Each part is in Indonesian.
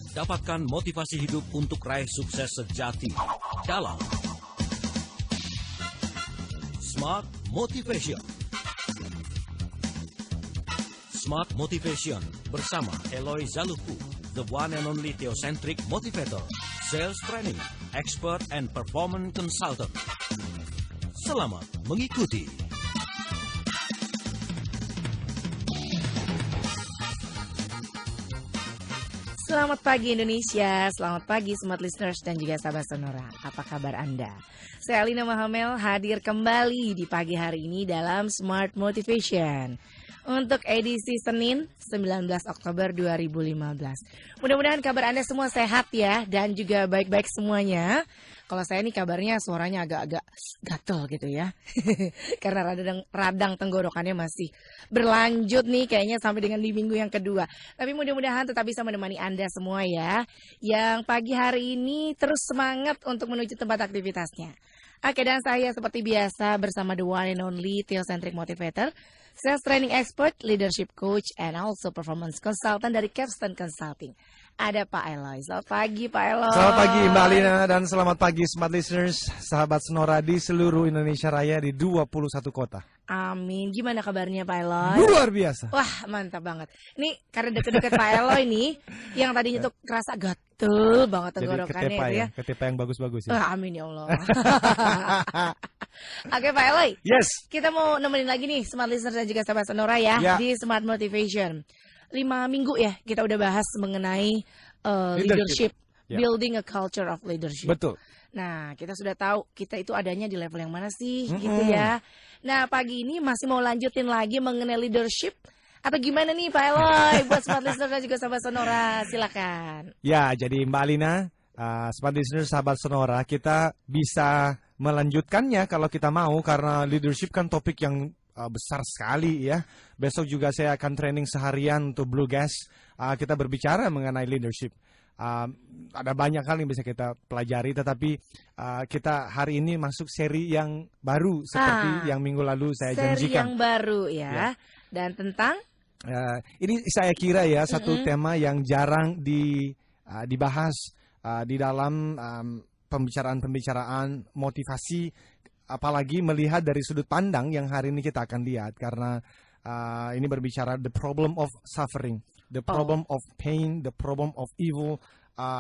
Dapatkan motivasi hidup untuk raih sukses sejati dalam Smart Motivation. Smart Motivation bersama Eloy Zaluku, the one and only theocentric motivator, sales training, expert and performance consultant. Selamat mengikuti. Selamat pagi Indonesia, selamat pagi Smart Listeners dan juga sahabat Sonora. Apa kabar Anda? Saya Alina Mahamel hadir kembali di pagi hari ini dalam Smart Motivation untuk edisi Senin 19 Oktober 2015. Mudah-mudahan kabar Anda semua sehat ya dan juga baik-baik semuanya. Kalau saya nih kabarnya suaranya agak-agak gatel gitu ya. Karena radang tenggorokannya masih berlanjut nih kayaknya sampai dengan di minggu yang kedua. Tapi mudah-mudahan tetap bisa menemani Anda semua ya. Yang pagi hari ini terus semangat untuk menuju tempat aktivitasnya. Oke, dan saya seperti biasa bersama the one and only theocentric motivator, sales training expert, leadership coach, and also performance consultant dari Capstan Consulting. Ada Pak Eloy. Selamat pagi Pak Eloy. Selamat pagi Mbak Alina dan selamat pagi Smart Listeners, sahabat Sonora di seluruh Indonesia Raya di 21 kota. Amin. Gimana kabarnya Pak Eloy? Luar biasa. Wah mantap banget. Ini karena deket-deket Pak Eloy nih, yang tadinya tuh kerasa gatel banget tenggorokannya itu ya. Ketepa yang bagus-bagus ya. Amin ya Allah. Oke Pak Eloy. Yes. Kita mau nemenin lagi nih Smart Listeners dan juga sahabat Sonora ya di Smart Motivation. 5 minggu ya kita udah bahas mengenai leadership. Building a culture of leadership. Betul. Nah, kita sudah tahu kita itu adanya di level yang mana sih gitu ya. Nah, pagi ini masih mau lanjutin lagi mengenai leadership atau gimana nih Pak Eloy buat Smart Listener dan juga sahabat Sonora, silakan. Ya, jadi Mbak Alina, Smart Listener sahabat Sonora, kita bisa melanjutkannya kalau kita mau karena leadership kan topik yang besar sekali ya. Besok juga saya akan training seharian untuk Blue Gas. Kita berbicara mengenai leadership. Ada banyak hal yang bisa kita pelajari, tetapi kita hari ini masuk seri yang baru seperti yang minggu lalu saya janjikan. Seri yang baru ya. Dan tentang? Ini saya kira ya satu tema yang jarang dibahas di dalam pembicaraan motivasi, apalagi melihat dari sudut pandang yang hari ini kita akan lihat karena ini berbicara the problem of suffering. The problem of pain, the problem of evil.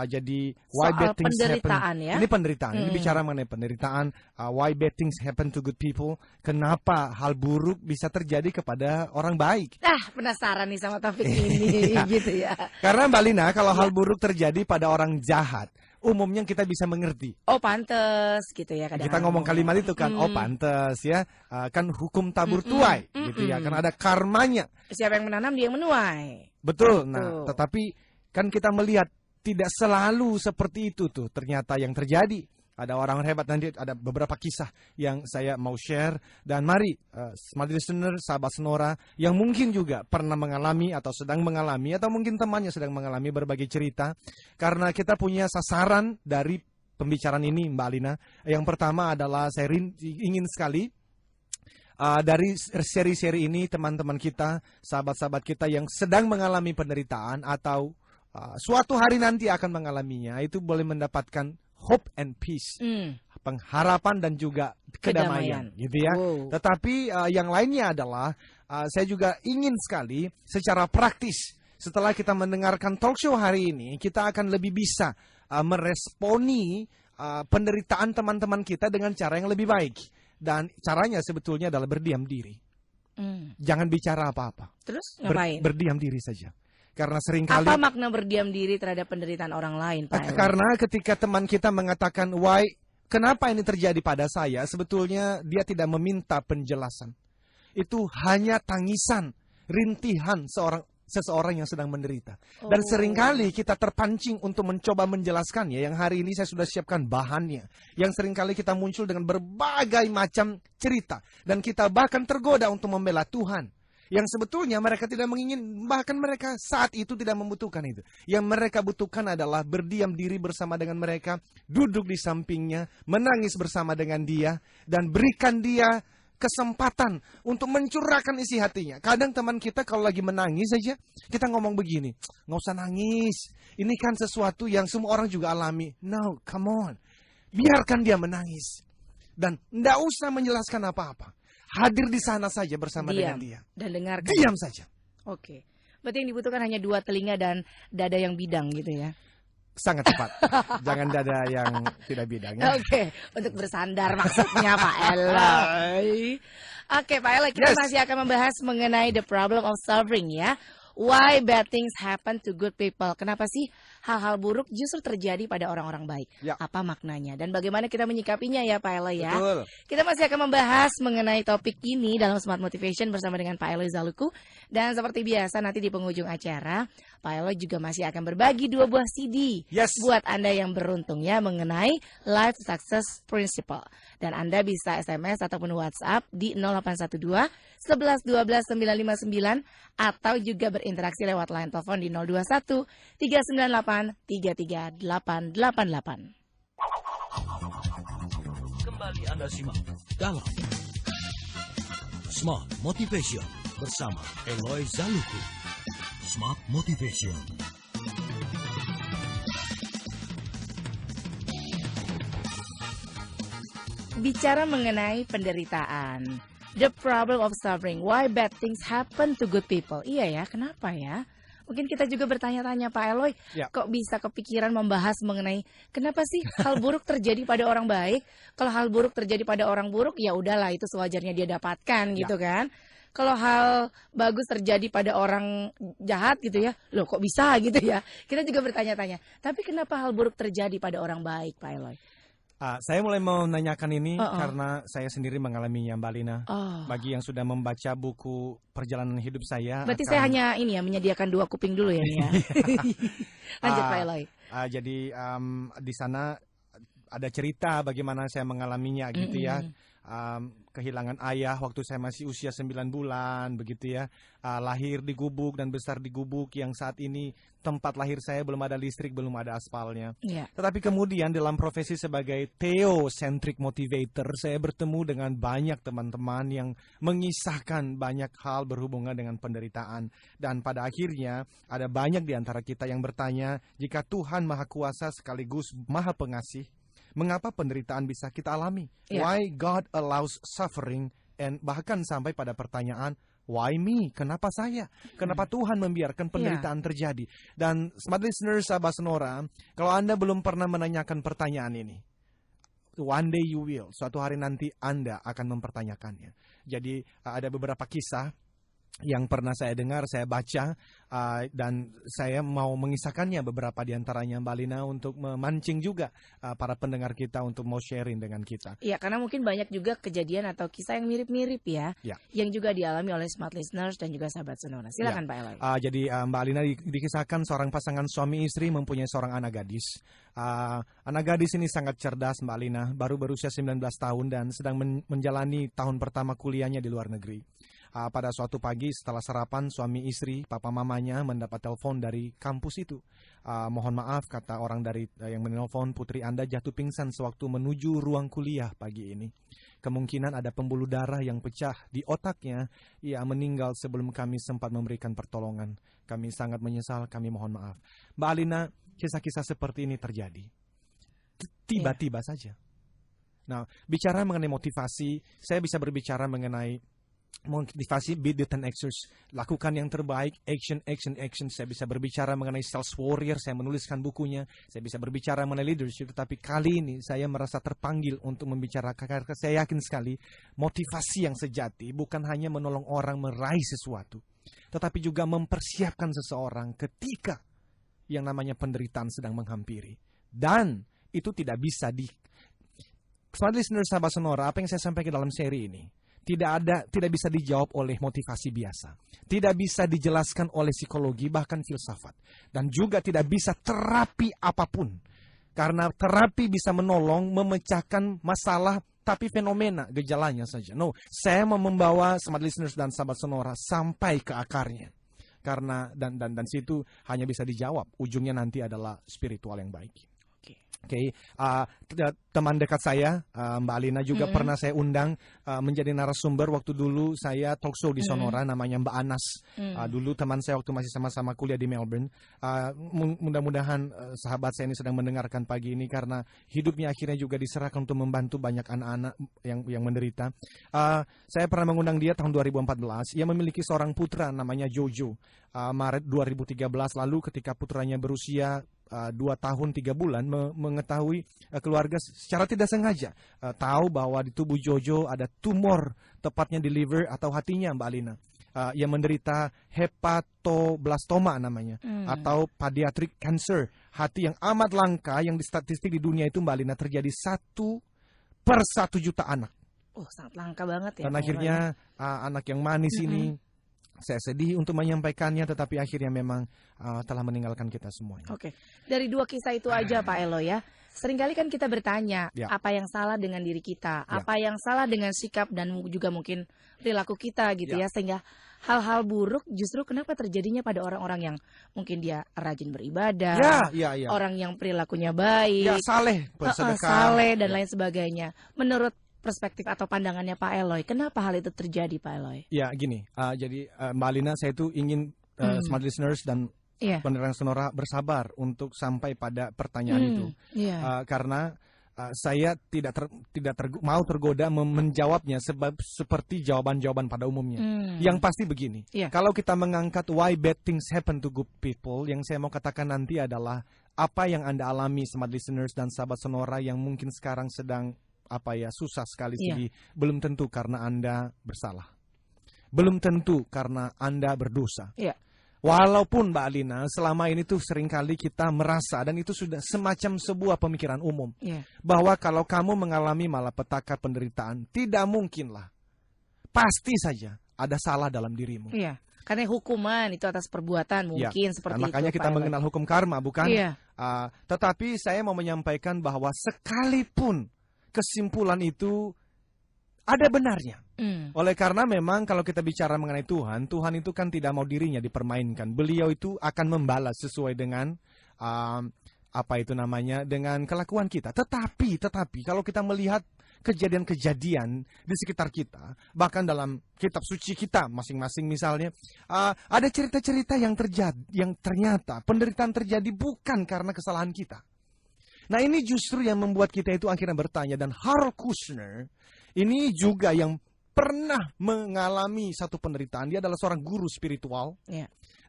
Jadi why bad things happen? Ya? Ini penderitaan. Ini bicara mengenai penderitaan. Why bad things happen to good people? Kenapa hal buruk bisa terjadi kepada orang baik? Penasaran nih sama topik ini, gitu ya. Karena Mbak Lina, kalau hal buruk terjadi pada orang jahat, umumnya kita bisa mengerti. Oh pantes gitu ya kadang. Kita ngomong kalimat itu kan, oh pantes ya, kan hukum tabur tuai gitu ya, kan ada karmanya. Siapa yang menanam dia yang menuai. Betul. Nah, tetapi kan kita melihat tidak selalu seperti itu tuh ternyata yang terjadi. Ada orang hebat, nanti ada beberapa kisah yang saya mau share. Dan mari Smart Listener, sahabat Sonora yang mungkin juga pernah mengalami atau sedang mengalami atau mungkin temannya sedang mengalami berbagi cerita. Karena kita punya sasaran dari pembicaraan ini Mbak Alina. Yang pertama adalah saya ingin sekali dari seri-seri ini teman-teman kita, sahabat-sahabat kita yang sedang mengalami penderitaan atau suatu hari nanti akan mengalaminya, itu boleh mendapatkan hope and peace, pengharapan dan juga kedamaian gitu ya. Tetapi yang lainnya adalah saya juga ingin sekali secara praktis setelah kita mendengarkan talk show hari ini, kita akan lebih bisa meresponi penderitaan teman-teman kita dengan cara yang lebih baik. Dan caranya sebetulnya adalah berdiam diri. Jangan bicara apa-apa. Terus ngapain? Berdiam diri saja. Karena seringkali... Apa makna berdiam diri terhadap penderitaan orang lain, Pak? Karena ketika teman kita mengatakan, kenapa ini terjadi pada saya? Sebetulnya dia tidak meminta penjelasan. Itu hanya tangisan, rintihan seseorang yang sedang menderita. Dan seringkali kita terpancing untuk mencoba menjelaskannya. Yang hari ini saya sudah siapkan bahannya. Yang seringkali kita muncul dengan berbagai macam cerita. Dan kita bahkan tergoda untuk membela Tuhan. Yang sebetulnya mereka tidak menginginkan, bahkan mereka saat itu tidak membutuhkan itu. Yang mereka butuhkan adalah berdiam diri bersama dengan mereka, duduk di sampingnya, menangis bersama dengan dia, dan berikan dia kesempatan untuk mencurahkan isi hatinya. Kadang teman kita kalau lagi menangis saja, kita ngomong begini, nggak usah nangis. Ini kan sesuatu yang semua orang juga alami. No, come on. Biarkan dia menangis. Dan nggak usah menjelaskan apa-apa. Hadir di sana saja bersama dengan dia. Dan dengarkan. Diam saja. Oke. Berarti yang dibutuhkan hanya 2 telinga dan dada yang bidang gitu ya. Sangat tepat. Jangan dada yang tidak bidang ya. Oke, untuk bersandar maksudnya Pak Eloy. Oke Pak Eloy, kita masih akan membahas mengenai the problem of suffering ya. Why bad things happen to good people? Kenapa sih hal-hal buruk justru terjadi pada orang-orang baik? Ya. Apa maknanya? Dan bagaimana kita menyikapinya ya Pak Eloy ya? Betul. Kita masih akan membahas mengenai topik ini dalam Smart Motivation bersama dengan Pak Eloy Zaluku. Dan seperti biasa nanti di penghujung acara, Pak Eloy juga masih akan berbagi 2 buah CD buat Anda yang beruntung ya mengenai Life Success Principle. Dan Anda bisa SMS ataupun WhatsApp di 0812 11 12 959 atau juga berinteraksi lewat line telepon di 021 398 33888. Kembali Anda simak dalam Smart Motivation bersama Eloy Zaluku. Smart Motivation. Bicara mengenai penderitaan, the problem of suffering, why bad things happen to good people. Iya ya, kenapa ya? Mungkin kita juga bertanya-tanya Pak Eloy, kok bisa kepikiran membahas mengenai kenapa sih hal buruk terjadi pada orang baik? Kalau hal buruk terjadi pada orang buruk, ya udahlah itu sewajarnya dia dapatkan gitu kan. Kalau hal bagus terjadi pada orang jahat gitu ya, loh kok bisa gitu ya? Kita juga bertanya-tanya. Tapi kenapa hal buruk terjadi pada orang baik, Pak Eloy? Saya mulai menanyakan ini karena saya sendiri mengalaminya, Mbak Lina. Bagi yang sudah membaca buku perjalanan hidup saya. Berarti saya hanya ini ya menyediakan 2 kuping dulu ya. Nih ya. Lanjut Pak Eloy. Jadi di sana ada cerita bagaimana saya mengalaminya gitu ya. Kehilangan ayah waktu saya masih usia 9 bulan begitu ya. Lahir di gubuk dan besar di gubuk yang saat ini tempat lahir saya belum ada listrik, belum ada aspalnya. Tetapi kemudian dalam profesi sebagai theocentric motivator, saya bertemu dengan banyak teman-teman yang mengisahkan banyak hal berhubungan dengan penderitaan. Dan pada akhirnya ada banyak di antara kita yang bertanya, jika Tuhan Maha Kuasa sekaligus Maha Pengasih, mengapa penderitaan bisa kita alami? Why God allows suffering? And bahkan sampai pada pertanyaan, why me? Kenapa saya? Kenapa Tuhan membiarkan penderitaan terjadi? Dan smart listeners, sahabat Sonora, kalau Anda belum pernah menanyakan pertanyaan ini, one day you will. Suatu hari nanti Anda akan mempertanyakannya. Jadi ada beberapa kisah yang pernah saya dengar, saya baca, dan saya mau mengisahkannya beberapa di antaranya, Mbak Lina, untuk memancing juga para pendengar kita untuk mau sharing dengan kita. Iya, karena mungkin banyak juga kejadian atau kisah yang mirip-mirip ya, yang juga dialami oleh smart listeners dan juga sahabat Sonora. Silakan Pak Eloy. Jadi Mbak Lina dikisahkan seorang pasangan suami istri mempunyai seorang anak gadis. Anak gadis ini sangat cerdas, Mbak Lina, baru berusia 19 tahun dan sedang menjalani tahun pertama kuliahnya di luar negeri. Pada suatu pagi setelah sarapan, suami istri, papa mamanya mendapat telepon dari kampus itu. Mohon maaf, kata orang dari yang menelpon, putri Anda jatuh pingsan sewaktu menuju ruang kuliah pagi ini. Kemungkinan ada pembuluh darah yang pecah di otaknya. Ia meninggal sebelum kami sempat memberikan pertolongan. Kami sangat menyesal, kami mohon maaf. Mbak Alina, kisah-kisah seperti ini terjadi tiba-tiba saja. Nah, bicara mengenai motivasi, saya bisa berbicara mengenai motivasi, be the 10 Xers, lakukan yang terbaik, action, action, action. Saya bisa berbicara mengenai sales warrior, saya menuliskan bukunya. Saya bisa berbicara mengenai leadership, tetapi kali ini saya merasa terpanggil untuk membicarakan, karena saya yakin sekali motivasi yang sejati bukan hanya menolong orang meraih sesuatu, tetapi juga mempersiapkan seseorang ketika yang namanya penderitaan sedang menghampiri. Dan itu tidak bisa smart listener, sahabat Sonora, apa yang saya sampaikan dalam seri ini tidak bisa dijawab oleh motivasi biasa. Tidak bisa dijelaskan oleh psikologi, bahkan filsafat. Dan juga tidak bisa terapi apapun. Karena terapi bisa menolong memecahkan masalah, tapi fenomena gejalanya saja. No, saya mau membawa smart listeners dan sahabat Sonora sampai ke akarnya. Karena dan situ hanya bisa dijawab. Ujungnya nanti adalah spiritual yang baik. Oke. Oke, teman dekat saya, Mbak Alina juga pernah saya undang menjadi narasumber waktu dulu saya talk show di Sonora, namanya Mbak Anas. Dulu teman saya waktu masih sama-sama kuliah di Melbourne. Mudah-mudahan sahabat saya ini sedang mendengarkan pagi ini karena hidupnya akhirnya juga diserahkan untuk membantu banyak anak-anak yang menderita. Saya pernah mengundang dia tahun 2014. Ia memiliki seorang putra namanya Jojo. Maret 2013 lalu ketika putranya berusia 2 tahun 3 bulan mengetahui keluarga secara tidak sengaja tahu bahwa di tubuh Jojo ada tumor, tepatnya di liver atau hatinya, Mbak Alina, yang menderita hepatoblastoma namanya, atau pediatric cancer, hati yang amat langka yang di statistik di dunia itu, Mbak Alina, terjadi 1/1 juta anak. Oh, sangat langka banget ya. Dan akhirnya anak yang manis ini, saya sedih untuk menyampaikannya, tetapi akhirnya memang telah meninggalkan kita semuanya. Oke, dari 2 kisah itu aja Pak Elo ya. Seringkali kan kita bertanya, apa yang salah dengan diri kita, apa yang salah dengan sikap dan juga mungkin perilaku kita gitu ya, sehingga hal-hal buruk justru kenapa terjadinya pada orang-orang yang mungkin dia rajin beribadah, orang yang perilakunya baik, saleh, bersedekah, saleh dan lain sebagainya. Menurut perspektif atau pandangannya Pak Eloy, kenapa hal itu terjadi Pak Eloy? Ya gini, jadi Mbak Alina, saya itu ingin smart listeners dan pendengar Sonora bersabar untuk sampai pada pertanyaan itu, karena saya tidak mau tergoda menjawabnya sebab seperti jawaban-jawaban pada umumnya. Yang pasti begini, kalau kita mengangkat why bad things happen to good people, yang saya mau katakan nanti adalah apa yang Anda alami smart listeners dan sahabat Sonora yang mungkin sekarang sedang susah sekali sedih, belum tentu karena Anda bersalah. Belum tentu karena Anda berdosa. Walaupun Mbak Alina, selama ini tuh seringkali kita merasa, dan itu sudah semacam sebuah pemikiran umum, bahwa kalau kamu mengalami malapetaka penderitaan, tidak mungkinlah, pasti saja ada salah dalam dirimu. Karena hukuman itu atas perbuatan mungkin seperti makanya itu. Makanya kita mengenal hukum karma, bukan? Tetapi saya mau menyampaikan bahwa sekalipun kesimpulan itu ada benarnya. Oleh karena memang kalau kita bicara mengenai Tuhan, Tuhan itu kan tidak mau dirinya dipermainkan. Beliau itu akan membalas sesuai dengan dengan kelakuan kita. Tetapi kalau kita melihat kejadian-kejadian di sekitar kita, bahkan dalam kitab suci kita masing-masing misalnya, ada cerita-cerita yang ternyata penderitaan terjadi bukan karena kesalahan kita. Nah, ini justru yang membuat kita itu akhirnya bertanya. Dan Harold Kushner ini juga yang pernah mengalami satu penderitaan. Dia adalah seorang guru spiritual.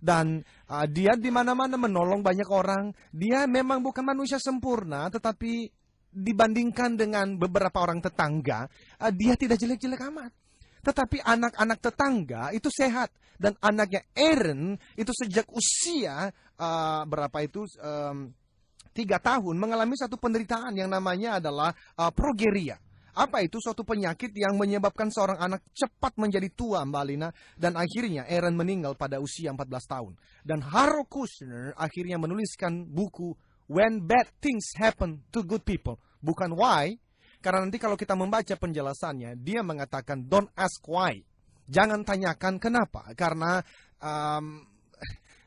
Dan dia di mana-mana menolong banyak orang. Dia memang bukan manusia sempurna, tetapi dibandingkan dengan beberapa orang tetangga, dia tidak jelek-jelek amat. Tetapi anak-anak tetangga itu sehat. Dan anaknya Aaron itu sejak usia 3 tahun mengalami satu penderitaan yang namanya adalah progeria. Apa itu? Suatu penyakit yang menyebabkan seorang anak cepat menjadi tua, Mbak Alina. Dan akhirnya Aaron meninggal pada usia 14 tahun. Dan Harold Kushner akhirnya menuliskan buku When Bad Things Happen to Good People. Bukan why, karena nanti kalau kita membaca penjelasannya, dia mengatakan don't ask why. Jangan tanyakan kenapa, karena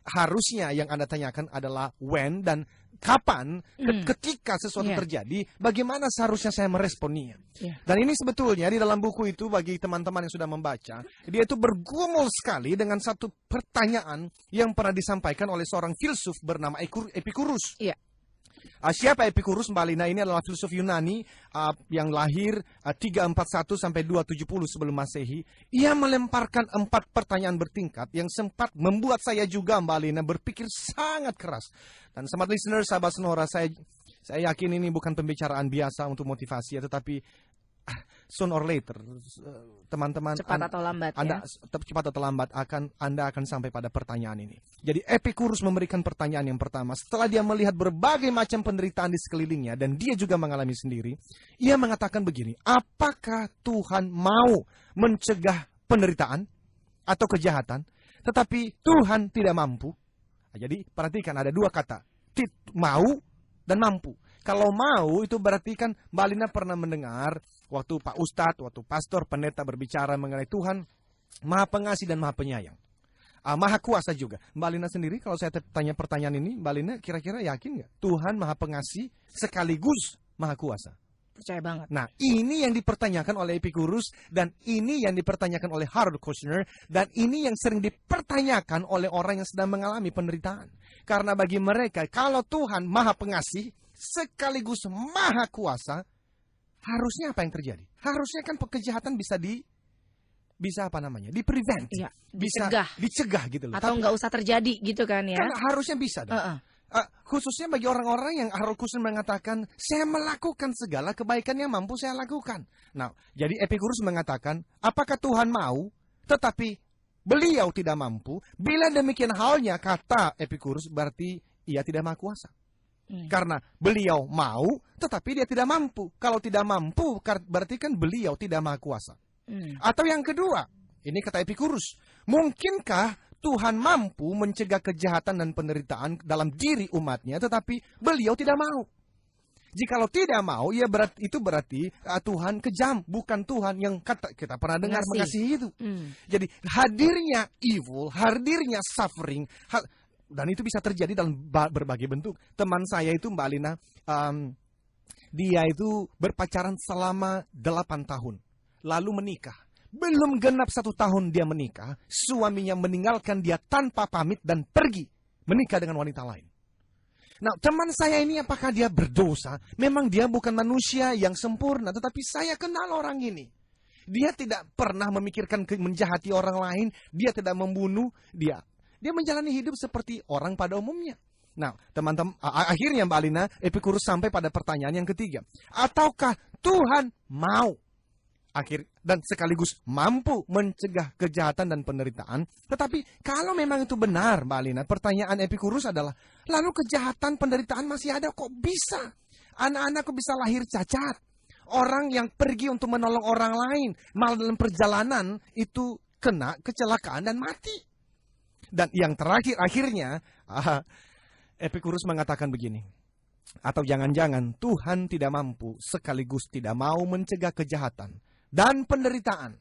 harusnya yang Anda tanyakan adalah when dan kapan, ketika sesuatu terjadi, bagaimana seharusnya saya meresponnya. Dan ini sebetulnya di dalam buku itu bagi teman-teman yang sudah membaca, dia itu bergumul sekali dengan satu pertanyaan yang pernah disampaikan oleh seorang filsuf bernama Epicurus. Siapa Epicurus, Mbak Lina? Ini adalah filsuf Yunani yang lahir 341 sampai 270 sebelum Masehi. Ia melemparkan 4 pertanyaan bertingkat yang sempat membuat saya juga, Mbak Lina, berpikir sangat keras. Dan smart listener, sahabat Sonora, saya yakin ini bukan pembicaraan biasa untuk motivasi, tetapi soon or later, teman-teman, cepat atau lambat, cepat atau lambat Anda akan sampai pada pertanyaan ini. Jadi Epicurus memberikan pertanyaan yang pertama. Setelah dia melihat berbagai macam penderitaan di sekelilingnya dan dia juga mengalami sendiri, ia mengatakan begini: apakah Tuhan mau mencegah penderitaan atau kejahatan, tetapi Tuhan tidak mampu? Jadi perhatikan, ada 2 kata, mau dan mampu. Kalau mau itu berarti kan Mbak Lina pernah mendengar waktu Pak Ustadz, waktu pastor, pendeta berbicara mengenai Tuhan Maha Pengasih dan Maha Penyayang. Maha kuasa juga. Mbak Lina sendiri, kalau saya tanya pertanyaan ini, Mbak Lina kira-kira yakin nggak Tuhan Maha Pengasih sekaligus Maha Kuasa? Percaya banget. Nah, ini yang dipertanyakan oleh Epicurus, dan ini yang dipertanyakan oleh Harold Kushner, dan ini yang sering dipertanyakan oleh orang yang sedang mengalami penderitaan. Karena bagi mereka, kalau Tuhan Maha Pengasih sekaligus Maha Kuasa, harusnya apa yang terjadi? Harusnya kan kejahatan bisa di-prevent. Iya, Bisa dicegah gitu loh. Atau nggak usah terjadi gitu kan ya. Kan harusnya bisa dong. Khususnya bagi orang-orang yang Harold Kushner mengatakan, saya melakukan segala kebaikan yang mampu saya lakukan. Nah, jadi Epicurus mengatakan, apakah Tuhan mau, tetapi beliau tidak mampu? Bila demikian halnya, kata Epicurus, berarti ia tidak maha kuasa. Karena beliau mau, tetapi dia tidak mampu. Kalau tidak mampu, berarti kan beliau tidak maha kuasa. Atau yang kedua, ini kata Epicurus, mungkinkah Tuhan mampu mencegah kejahatan dan penderitaan dalam diri umatnya, tetapi beliau tidak mau? Jikalau tidak mau, itu berarti Tuhan kejam, bukan Tuhan yang kita pernah dengar mengasihi itu. Jadi hadirnya evil, hadirnya suffering, dan itu bisa terjadi dalam berbagai bentuk. Teman saya itu, Mbak Alina, dia itu berpacaran selama 8 tahun. Lalu menikah. Belum genap 1 tahun dia menikah, suaminya meninggalkan dia tanpa pamit dan pergi menikah dengan wanita lain. Nah, teman saya ini apakah dia berdosa? Memang dia bukan manusia yang sempurna, tetapi saya kenal orang ini. Dia tidak pernah memikirkan menjahati orang lain, dia tidak membunuh, dia menjalani hidup seperti orang pada umumnya. Nah, teman-teman, akhirnya Mbak Alina, Epicurus sampai pada pertanyaan yang ketiga. Ataukah Tuhan mau dan sekaligus mampu mencegah kejahatan dan penderitaan? Tetapi kalau memang itu benar, Mbak Alina, pertanyaan Epicurus adalah, lalu kejahatan, penderitaan masih ada kok bisa? Anak-anakku bisa lahir cacat. Orang yang pergi untuk menolong orang lain, malah dalam perjalanan itu kena kecelakaan dan mati. Dan yang terakhir, akhirnya, Epicurus mengatakan begini, atau jangan-jangan Tuhan tidak mampu sekaligus tidak mau mencegah kejahatan dan penderitaan.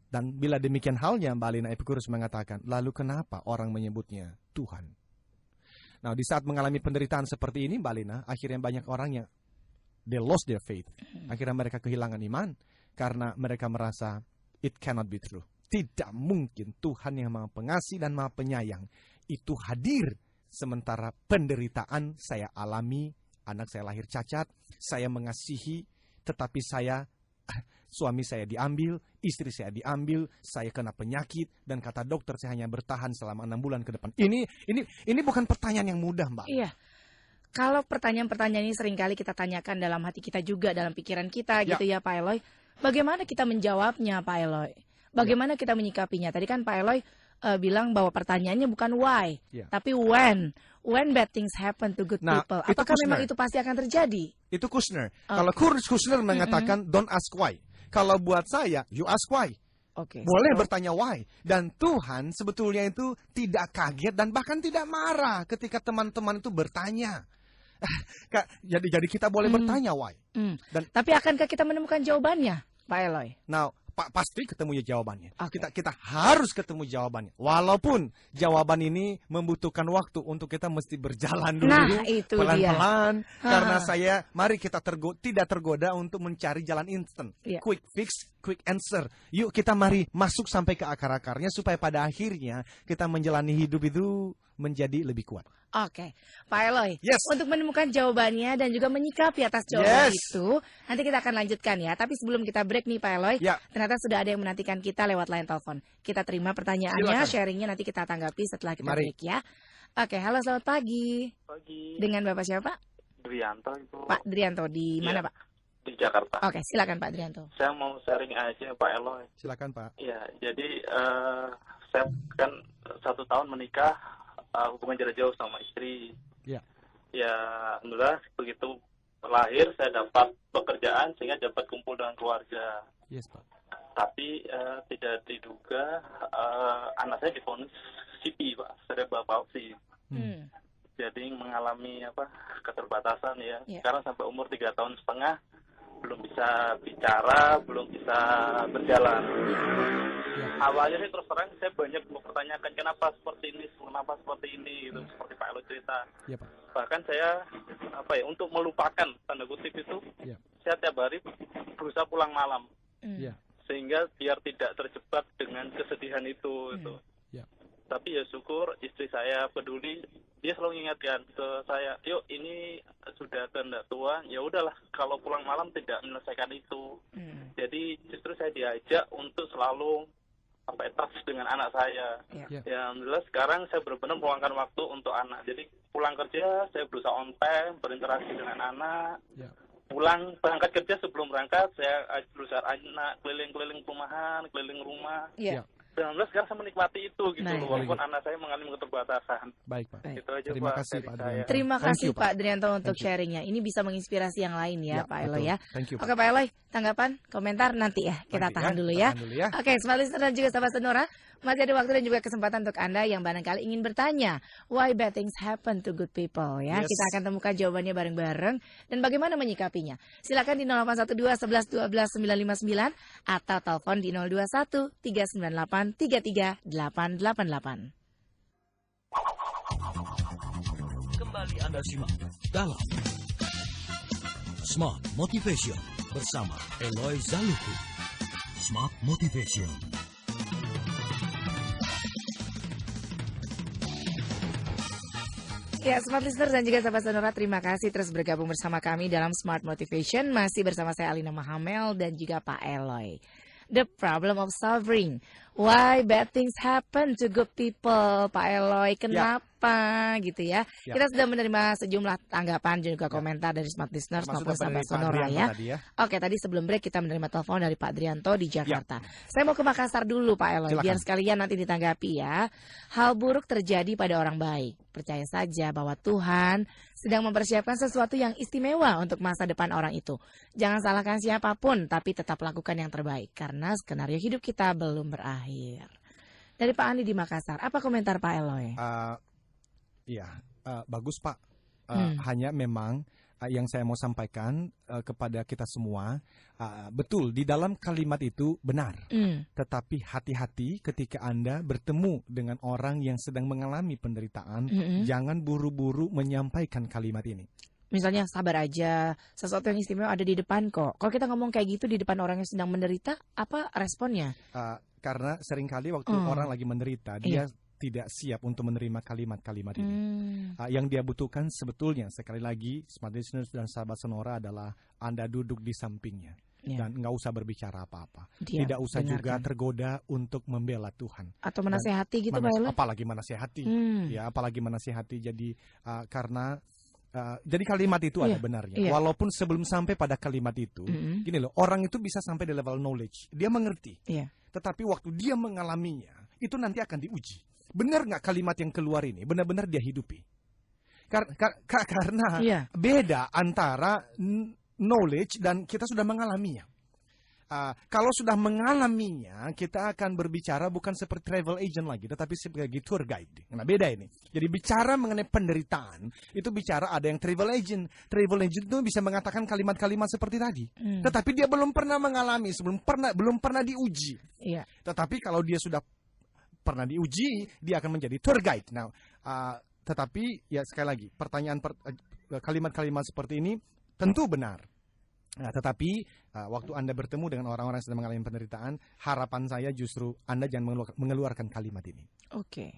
Dan bila demikian halnya, Mbak Alina, Epicurus mengatakan, lalu kenapa orang menyebutnya Tuhan? Nah, di saat mengalami penderitaan seperti ini, Mbak Alina, akhirnya banyak orang yang they lost their faith. Akhirnya mereka kehilangan iman karena mereka merasa it cannot be true. Tidak mungkin Tuhan yang Maha Pengasih dan Maha Penyayang itu hadir sementara penderitaan saya alami, anak saya lahir cacat, saya mengasihi, tetapi suami saya diambil, istri saya diambil, saya kena penyakit, dan kata dokter saya hanya bertahan selama 6 bulan ke depan. Ini bukan pertanyaan yang mudah, Mbak. Iya. Kalau pertanyaan-pertanyaan ini seringkali kita tanyakan dalam hati kita juga, dalam pikiran kita gitu ya Pak Eloy. Bagaimana kita menjawabnya Pak Eloy? Bagaimana kita menyikapinya? Tadi kan Pak Eloy bilang bahwa pertanyaannya bukan why, tapi when. When bad things happen to good people. Apakah memang itu pasti akan terjadi? Itu Kushner. Kalau Kushner mengatakan don't ask why. Kalau buat saya, you ask why. Boleh bertanya why. Dan Tuhan sebetulnya itu tidak kaget dan bahkan tidak marah ketika teman-teman itu bertanya. Jadi kita boleh bertanya why. Tapi akankah kita menemukan jawabannya, Pak Eloy? Now, pasti ketemu jawabannya. Kita harus ketemu jawabannya. Walaupun jawaban ini membutuhkan waktu untuk kita mesti berjalan dulu pelan-pelan. Karena mari kita tidak tergoda untuk mencari jalan instan. Quick fix, quick answer. Yuk kita mari masuk sampai ke akar-akarnya supaya pada akhirnya kita menjalani hidup itu menjadi lebih kuat. Pak Eloy, untuk menemukan jawabannya dan juga menyikapi atas jawaban itu, nanti kita akan lanjutkan ya. Tapi sebelum kita break nih Pak Eloy, ternyata sudah ada yang menantikan kita lewat line telepon. Kita terima pertanyaannya, sharingnya nanti kita tanggapi setelah kita break ya. Halo selamat pagi. Dengan Bapak siapa Pak? Drianto itu. Pak Drianto, di mana Pak? Di Jakarta. Silakan Pak Drianto. Saya mau sharing aja Pak Eloy. Silakan Pak. Iya, jadi saya kan 1 tahun menikah, hubungan jarak jauh sama istri. Ya, alhamdulillah begitu lahir saya dapat pekerjaan sehingga dapat kumpul dengan keluarga. Pak. Tapi tidak diduga anak saya divonis CP Pak, cerebral palsy. Jadi mengalami keterbatasan ya. Sekarang sampai umur 3 tahun setengah belum bisa bicara, belum bisa berjalan. Awalnya sih terus terang saya banyak mempertanyakan kenapa seperti ini gitu, seperti Pak Elo cerita. Ya, Pak. Bahkan saya untuk melupakan tanda kutip itu, saya tiap hari berusaha pulang malam. Sehingga biar tidak terjebak dengan kesedihan itu. Tapi ya syukur istri saya peduli, dia selalu mengingatkan ke saya, yuk ini sudah kehendak Tuhan, ya udahlah kalau pulang malam tidak menyelesaikan itu. Jadi justru saya diajak untuk selalu touch dengan anak saya. Ya alhamdulillah sekarang saya benar-benar meluangkan waktu untuk anak. Jadi pulang kerja saya berusaha on time, berinteraksi dengan anak. Pulang berangkat kerja sebelum berangkat saya berusaha anak keliling-keliling perumahan, keliling rumah. Dan alhamdulillah sekarang saya menikmati itu gitu, walaupun anak saya mengalami keterbatasan. Baik, Pak. Itu aja, Terima Pak, kasih, Pak. Terima kasih, Pak Drianto, untuk sharingnya. Ini bisa menginspirasi yang lain ya, Pak Eloy ya. Oke, Pak Eloy, tanggapan, komentar nanti ya. Kita tahan dulu ya. Oke, smart listener dan juga sahabat Sonora, masih ada waktu dan juga kesempatan untuk Anda yang barangkali ingin bertanya, why bad things happen to good people ya. Kita akan temukan jawabannya bareng-bareng dan bagaimana menyikapinya. Silakan di 0812 11 12 959 atau telepon di 021 398 33888. Kembali Anda simak dalam Smart Motivation bersama Eloy Zaluku. Smart Motivation. Ya, Smart Listener dan juga sahabat Sonora, terima kasih terus bergabung bersama kami dalam Smart Motivation. Masih bersama saya Alina Mahamel dan juga Pak Eloy. The problem of suffering. Why bad things happen to good people, Pak Eloy? Kenapa gitu ya? Kita sudah menerima sejumlah tanggapan dan juga komentar dari Smart Listeners maupun sahabat Sonora ya. Oke, tadi sebelum break kita menerima telepon dari Pak Drianto di Jakarta. Saya mau ke Makassar dulu, Pak Eloy, biar sekalian nanti ditanggapi ya. Hal buruk terjadi pada orang baik. Percaya saja bahwa Tuhan sedang mempersiapkan sesuatu yang istimewa untuk masa depan orang itu. Jangan salahkan siapapun, tapi tetap lakukan yang terbaik karena skenario hidup kita belum berakhir. Dari Pak Andi di Makassar, apa komentar Pak Eloy? Bagus Pak. Hanya memang yang saya mau sampaikan kepada kita semua, betul di dalam kalimat itu benar. Tetapi hati-hati ketika Anda bertemu dengan orang yang sedang mengalami penderitaan, jangan buru-buru menyampaikan kalimat ini. Misalnya sabar aja, sesuatu yang istimewa ada di depan kok. Kalau kita ngomong kayak gitu di depan orang yang sedang menderita, apa responnya? Karena seringkali waktu orang lagi menderita, dia tidak siap untuk menerima kalimat-kalimat ini. Yang dia butuhkan sebetulnya, sekali lagi, Smart Listeners dan sahabat Sonora adalah Anda duduk di sampingnya. Dan nggak usah berbicara apa-apa. Tidak usah juga tergoda untuk membela Tuhan. Atau menasehati gitu, Pak Eloy? Apalagi menasehati. Apalagi menasehati. Jadi jadi kalimat itu ada benarnya. Walaupun sebelum sampai pada kalimat itu, gini loh, orang itu bisa sampai di level knowledge. Dia mengerti. Tetapi waktu dia mengalaminya, itu nanti akan diuji. Benar nggak kalimat yang keluar ini? Benar-benar dia hidupi. Karena beda antara knowledge dan kita sudah mengalaminya. Kalau sudah mengalaminya, kita akan berbicara bukan seperti travel agent lagi, tetapi sebagai tour guide. Nah, beda ini. Jadi bicara mengenai penderitaan, itu bicara ada yang travel agent. Travel agent itu bisa mengatakan kalimat-kalimat seperti tadi. Tetapi dia belum pernah mengalami, belum pernah diuji. Tetapi kalau dia sudah pernah diuji, dia akan menjadi tour guide. Nah, tetapi ya sekali lagi, kalimat-kalimat seperti ini tentu benar. Nah, tetapi waktu Anda bertemu dengan orang-orang yang sedang mengalami penderitaan, harapan saya justru Anda jangan mengeluarkan kalimat ini. Oke.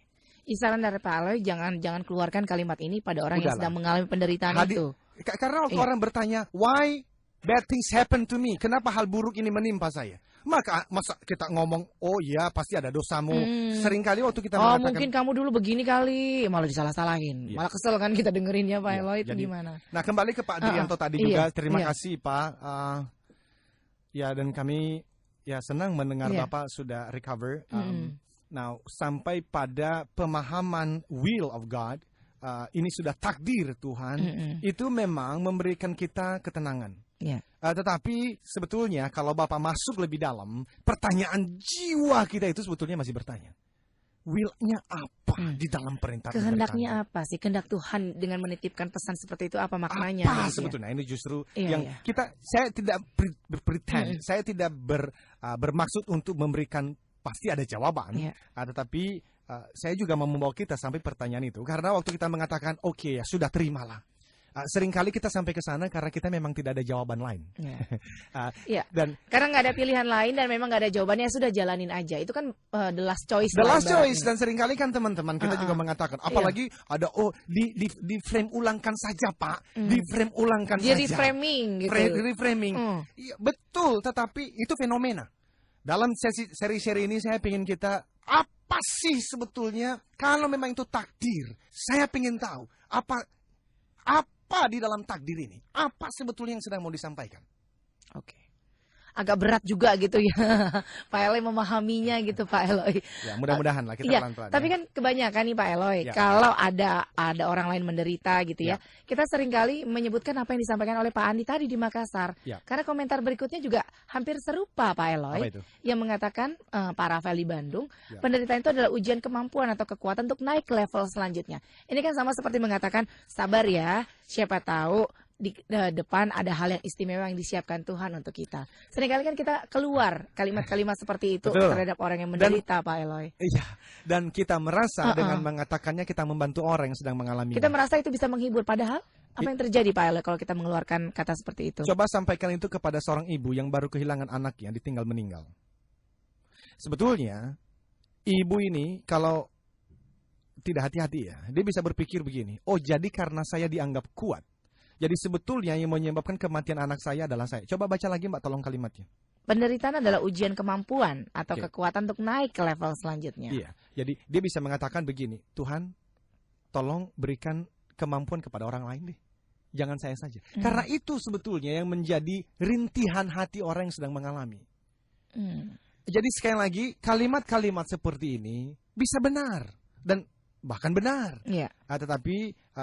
Saran dari Pak Eloy, jangan keluarkan kalimat ini pada orang yang sedang mengalami penderitaan itu. Karena waktu orang bertanya, why bad things happen to me? Kenapa hal buruk ini menimpa saya? Masa kita ngomong, oh iya pasti ada dosamu. Seringkali waktu kita mengatakan, mungkin kamu dulu begini kali, malah disalah-salahin. Malah kesel kan kita dengerinnya Pak Eloy, itu gimana? Nah, kembali ke Pak Drianto tadi juga, terima kasih Pak. Dan kami senang mendengar Bapak sudah recover. Nah, sampai pada pemahaman will of God, ini sudah takdir Tuhan, itu memang memberikan kita ketenangan. Tetapi sebetulnya kalau Bapak masuk lebih dalam, pertanyaan jiwa kita itu sebetulnya masih bertanya, will-nya apa di dalam perintah? Kehendaknya apa sih? Kehendak Tuhan dengan menitipkan pesan seperti itu apa maknanya? Apa sebetulnya? Ini justru yang saya tidak pretend, saya tidak bermaksud untuk memberikan pasti ada jawaban. Tetapi saya juga mau membawa kita sampai pertanyaan itu. Karena waktu kita mengatakan, oke, ya sudah terimalah. Seringkali kita sampai ke sana karena kita memang tidak ada jawaban lain. Dan karena nggak ada pilihan lain dan memang nggak ada jawabannya, sudah jalanin aja. Itu kan the last choice. The last choice. Dan seringkali kan teman-teman kita juga mengatakan, apalagi ada di frame ulangkan saja Pak, di frame ulangkan saja. Reframing gitu. Reframing. Iya, betul. Tetapi itu fenomena. Dalam seri-seri ini saya ingin kita, apa sih sebetulnya kalau memang itu takdir? Saya ingin tahu apa di dalam takdir ini? Apa sebetulnya yang sedang mau disampaikan? Oke. Agak berat juga gitu ya, Pak Eloy memahaminya gitu Pak Eloy. Ya mudah-mudahan lah kita pelan-pelan. Tapi kan kebanyakan nih Pak Eloy, kalau ada orang lain menderita gitu ya, kita seringkali menyebutkan apa yang disampaikan oleh Pak Andi tadi di Makassar. Karena komentar berikutnya juga hampir serupa Pak Eloy, yang mengatakan Pak Rafael di Bandung, penderitaan itu adalah ujian kemampuan atau kekuatan untuk naik ke level selanjutnya. Ini kan sama seperti mengatakan, sabar ya, siapa tahu di depan ada hal yang istimewa yang disiapkan Tuhan untuk kita. Seringkali kan kita keluar kalimat-kalimat seperti itu terhadap orang yang menderita, Pak Eloy. Iya, dan kita merasa dengan mengatakannya kita membantu orang yang sedang mengalami. Kita merasa itu bisa menghibur, padahal apa yang terjadi Pak Eloy kalau kita mengeluarkan kata seperti itu? Coba sampaikan itu kepada seorang ibu yang baru kehilangan anaknya ditinggal meninggal. Sebetulnya ibu ini kalau tidak hati-hati ya, dia bisa berpikir begini, oh jadi karena saya dianggap kuat, jadi sebetulnya yang menyebabkan kematian anak saya adalah saya. Coba baca lagi Mbak, tolong kalimatnya. Penderitaan adalah ujian kemampuan atau kekuatan untuk naik ke level selanjutnya. Iya, jadi dia bisa mengatakan begini, Tuhan tolong berikan kemampuan kepada orang lain deh. Jangan saya saja. Karena itu sebetulnya yang menjadi rintihan hati orang yang sedang mengalami. Jadi sekali lagi, kalimat-kalimat seperti ini bisa benar. Dan bahkan benar. Tetapi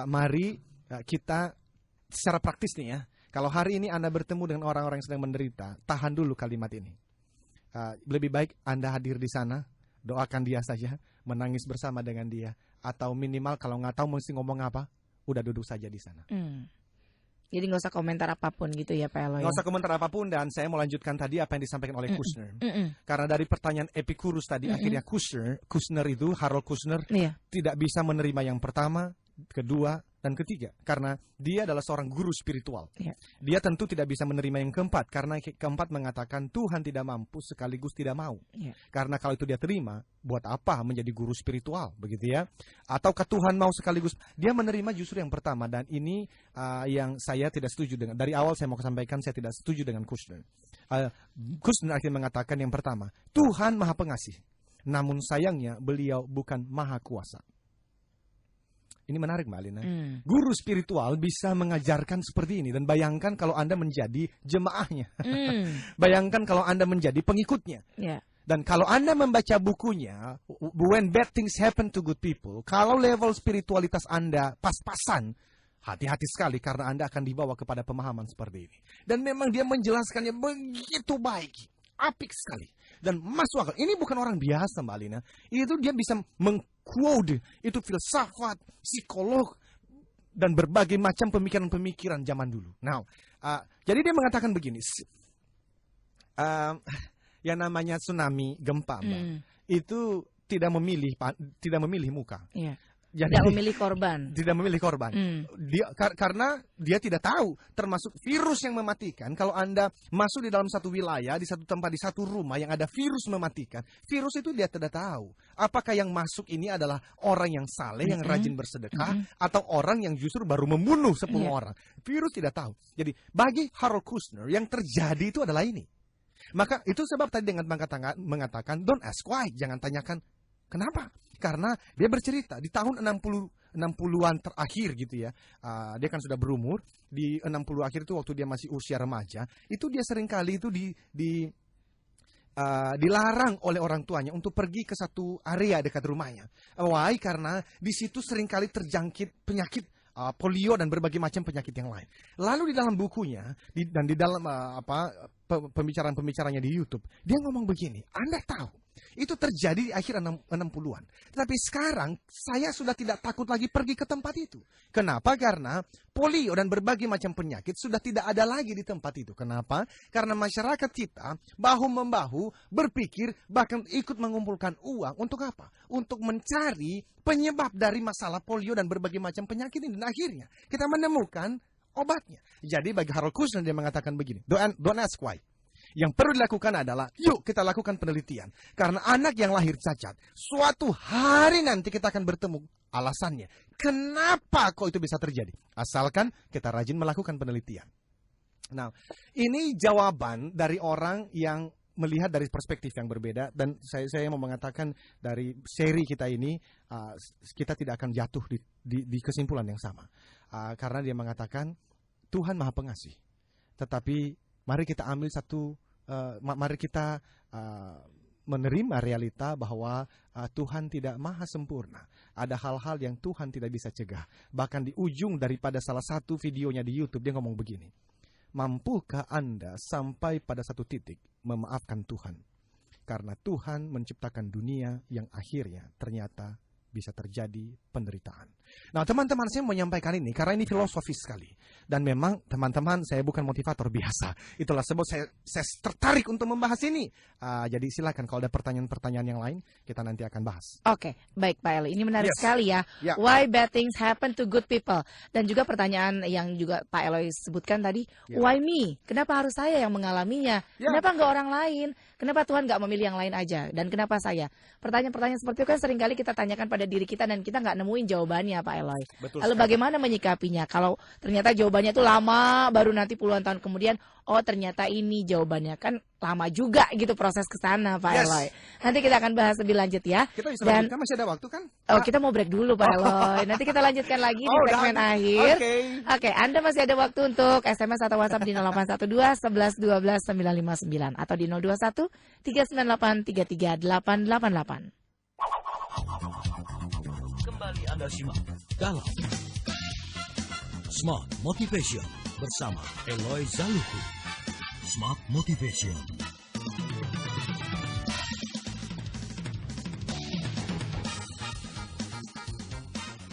mari kita secara praktis nih ya, kalau hari ini Anda bertemu dengan orang-orang yang sedang menderita, tahan dulu kalimat ini. Lebih baik Anda hadir di sana, doakan dia saja, menangis bersama dengan dia, atau minimal kalau nggak tahu mesti ngomong apa, udah duduk saja di sana. Jadi nggak usah komentar apapun gitu ya Pak Eloy. Nggak usah komentar apapun, dan saya mau lanjutkan tadi apa yang disampaikan oleh Kushner. Karena dari pertanyaan Epicurus tadi, akhirnya Kushner itu, Harold Kushner, tidak bisa menerima yang pertama, kedua, dan ketiga, karena dia adalah seorang guru spiritual. Dia tentu tidak bisa menerima yang keempat, karena keempat mengatakan Tuhan tidak mampu sekaligus tidak mau. Karena kalau itu dia terima, buat apa menjadi guru spiritual, begitu ya? Ataukah Tuhan mau sekaligus? Dia menerima justru yang pertama, dan ini yang saya tidak setuju dengan. Dari awal saya mau sampaikan, saya tidak setuju dengan Kushner. Kushner akhirnya mengatakan yang pertama, Tuhan Maha Pengasih, namun sayangnya beliau bukan Maha Kuasa. Ini menarik Mbak Alina. Guru spiritual bisa mengajarkan seperti ini. Dan bayangkan kalau Anda menjadi jemaahnya. Bayangkan kalau Anda menjadi pengikutnya. Dan kalau Anda membaca bukunya, When Bad Things Happen to Good People, kalau level spiritualitas Anda pas-pasan, hati-hati sekali karena Anda akan dibawa kepada pemahaman seperti ini. Dan memang dia menjelaskannya begitu baik. Apik sekali. Dan masuk akal. Ini bukan orang biasa Mbak Alina. Itu dia bisa mengquote. Itu filsafat, psikolog, dan berbagai macam pemikiran-pemikiran zaman dulu. Nah, jadi dia mengatakan begini. Yang namanya tsunami, gempa Mbak, itu tidak memilih muka. Jadi, tidak memilih korban. Tidak memilih korban. Karena dia tidak tahu, termasuk virus yang mematikan. Kalau Anda masuk di dalam satu wilayah, di satu tempat, di satu rumah yang ada virus mematikan, virus itu dia tidak tahu. Apakah yang masuk ini adalah orang yang saleh, yang rajin bersedekah, atau orang yang justru baru membunuh 10 orang. Virus tidak tahu. Jadi bagi Harold Kushner, yang terjadi itu adalah ini. Maka itu sebab tadi dengan mengatakan, don't ask why, jangan tanyakan kenapa. Karena dia bercerita di tahun 60-an terakhir gitu ya. Dia kan sudah berumur. Di 60 akhir itu waktu dia masih usia remaja. Itu dia seringkali itu dilarang oleh orang tuanya untuk pergi ke satu area dekat rumahnya. Why? Karena di situ seringkali terjangkit penyakit polio dan berbagai macam penyakit yang lain. Lalu di dalam bukunya dan di dalam pembicaraan-pembicaranya di YouTube, dia ngomong begini, Anda tahu Itu terjadi di akhir 60-an. Tetapi sekarang saya sudah tidak takut lagi pergi ke tempat itu. Kenapa? Karena polio dan berbagai macam penyakit sudah tidak ada lagi di tempat itu. Kenapa? Karena masyarakat kita bahu-membahu berpikir bahkan ikut mengumpulkan uang untuk apa? Untuk mencari penyebab dari masalah polio dan berbagai macam penyakit ini. Dan akhirnya kita menemukan obatnya. Jadi bagi Harold Kushner dia mengatakan begini, don't ask why. Yang perlu dilakukan adalah, yuk kita lakukan penelitian. Karena anak yang lahir cacat, suatu hari nanti kita akan bertemu alasannya. Kenapa kok itu bisa terjadi? Asalkan kita rajin melakukan penelitian. Nah, ini jawaban dari orang yang melihat dari perspektif yang berbeda. Dan saya mau mengatakan dari seri kita ini, kita tidak akan jatuh di kesimpulan yang sama. Karena dia mengatakan, Tuhan Maha Pengasih. Tetapi mari kita ambil mari kita menerima realita bahwa Tuhan tidak maha sempurna. Ada hal-hal yang Tuhan tidak bisa cegah. Bahkan di ujung daripada salah satu videonya di YouTube, dia ngomong begini. Mampukah Anda sampai pada satu titik memaafkan Tuhan? Karena Tuhan menciptakan dunia yang akhirnya ternyata bisa terjadi penderitaan. Nah, teman-teman, saya menyampaikan ini karena ini filosofis sekali. Dan memang, teman-teman, saya bukan motivator biasa. Itulah sebab saya tertarik untuk membahas ini. Jadi silakan kalau ada pertanyaan-pertanyaan yang lain, kita nanti akan bahas. Oke, baik Pak Eloy. Ini menarik sekali ya. Why bad things happen to good people? Dan juga pertanyaan yang juga Pak Eloy sebutkan tadi, why me? Kenapa harus saya yang mengalaminya? Kenapa nggak orang lain? Kenapa Tuhan nggak memilih yang lain aja? Dan kenapa saya? Pertanyaan-pertanyaan seperti itu kan seringkali kita tanyakan pada diri kita dan kita nggak nemuin jawabannya, Pak Eloy. Lalu bagaimana menyikapinya? Kalau ternyata jawabannya itu lama, baru nanti puluhan tahun kemudian, oh ternyata ini jawabannya, kan lama juga gitu proses ke sana, Pak Eloy. Nanti kita akan bahas lebih lanjut ya. Kita bisa lanjutkan, masih ada waktu kan? Oh, kita mau break dulu, Pak Eloy. Nanti kita lanjutkan lagi di segmen akhir. Oke, Anda masih ada waktu untuk SMS atau WhatsApp di 0812 11 12 959 atau di 021 398 33888. Kembali Anda simak dalam Smart Motivation bersama Eloy Zaluku. Smart Motivation.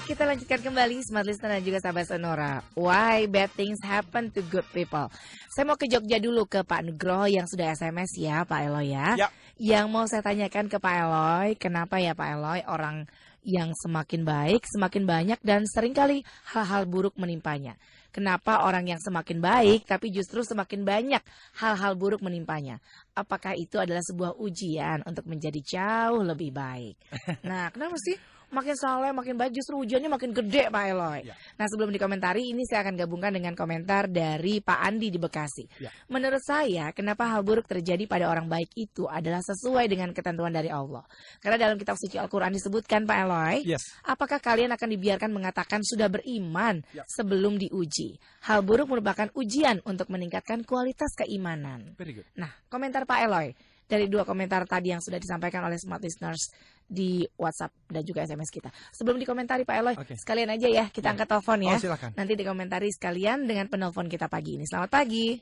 Kita lanjutkan kembali Smart Listener dan juga sahabat Sonora. Why bad things happen to good people? Saya mau ke Jogja dulu ke Pak Nugroho yang sudah SMS ya Pak Eloy ya. Yang mau saya tanyakan ke Pak Eloy, kenapa ya Pak Eloy orang yang semakin baik, semakin banyak dan seringkali hal-hal buruk menimpanya. Kenapa orang yang semakin baik tapi justru semakin banyak hal-hal buruk menimpanya? Apakah itu adalah sebuah ujian untuk menjadi jauh lebih baik? Nah, kenapa sih makin soleh, makin baik justru ujiannya makin gede Pak Eloy? Nah, sebelum dikomentari ini saya akan gabungkan dengan komentar dari Pak Andi di Bekasi. Menurut saya, kenapa hal buruk terjadi pada orang baik itu adalah sesuai dengan ketentuan dari Allah. Karena dalam kitab suci Al-Quran disebutkan Pak Eloy, apakah kalian akan dibiarkan mengatakan sudah beriman sebelum diuji? Hal buruk merupakan ujian untuk meningkatkan kualitas keimanan. Nah, komentar Pak Eloy dari dua komentar tadi yang sudah disampaikan oleh Smart Listeners di WhatsApp dan juga SMS kita. Sebelum dikomentari Pak Eloy, sekalian aja ya kita angkat telepon ya. Nanti dikomentari sekalian dengan penelpon kita pagi ini. Selamat pagi.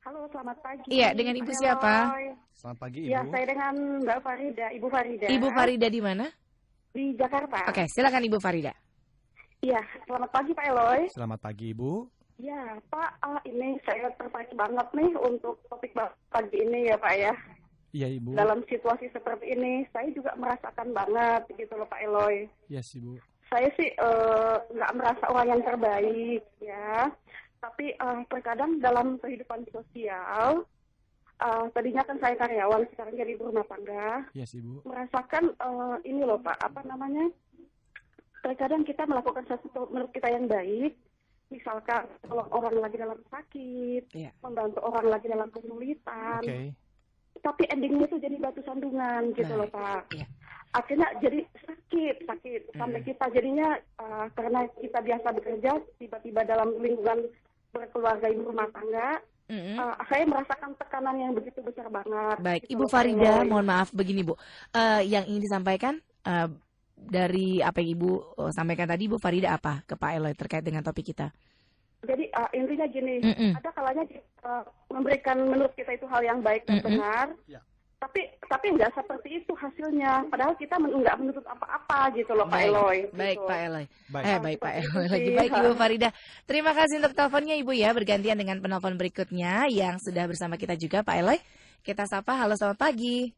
Halo, selamat pagi. Iya, dengan Ibu siapa? Selamat pagi Ibu. Ya, saya dengan Mbak Farida, Ibu Farida. Ibu Farida di mana? Di Jakarta. Oke, silakan Ibu Farida. Iya, selamat pagi Pak Eloy. Selamat pagi Ibu. Ya, Pak, ini saya tertarik banget nih untuk topik pagi ini ya Pak ya. Iya Ibu. Dalam situasi seperti ini, saya juga merasakan banget gitu loh Pak Eloy. Yes Ibu. Saya sih nggak merasa orang yang terbaik ya. Tapi terkadang dalam kehidupan sosial, tadinya kan saya karyawan, sekarang jadi ibu rumah tangga. Yes Ibu. Merasakan ini loh Pak, terkadang kita melakukan sesuatu menurut kita yang baik, misalkan kalau orang lagi dalam sakit, membantu orang lagi dalam kesulitan, tapi endingnya itu jadi batu sandungan gitu loh Pak. Akhirnya jadi sakit sampai kita jadinya karena kita biasa bekerja, tiba-tiba dalam lingkungan berkeluarga ibu rumah tangga, saya merasakan tekanan yang begitu besar banget. Baik, gitu Ibu Farida, mohon maaf begini Bu, yang ingin disampaikan dari apa yang Ibu sampaikan tadi, Ibu Farida apa ke Pak Eloy terkait dengan topik kita? Jadi intinya gini, ada kalanya memberikan menurut kita itu hal yang baik dan benar, Tapi nggak seperti itu hasilnya. Padahal kita nggak menuntut apa-apa gitu loh, Pak Eloy. Baik gitu. Pak Eloy. Baik Pak Eloy. Lagi baik Ibu Farida. Terima kasih untuk teleponnya Ibu ya. Bergantian dengan penelpon berikutnya yang sudah bersama kita juga Pak Eloy. Kita sapa. Halo, selamat pagi.